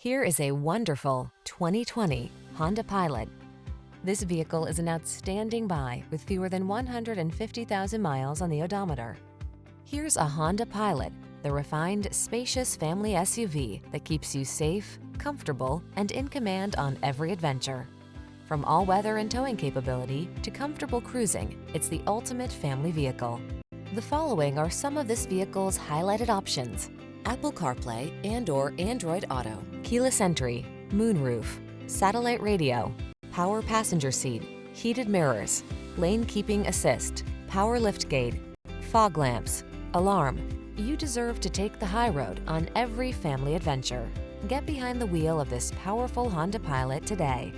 Here is a wonderful 2020 Honda Pilot. This vehicle is an outstanding buy with fewer than 150,000 miles on the odometer. Here's a Honda Pilot, the refined, spacious family SUV that keeps you safe, comfortable, and in command on every adventure. From all-weather and towing capability to comfortable cruising, it's the ultimate family vehicle. The following are some of this vehicle's highlighted options: Apple CarPlay and/or Android Auto, keyless entry, moonroof, satellite radio, power passenger seat, heated mirrors, lane keeping assist, power liftgate, fog lamps, alarm. You deserve to take the high road on every family adventure. Get behind the wheel of this powerful Honda Pilot today.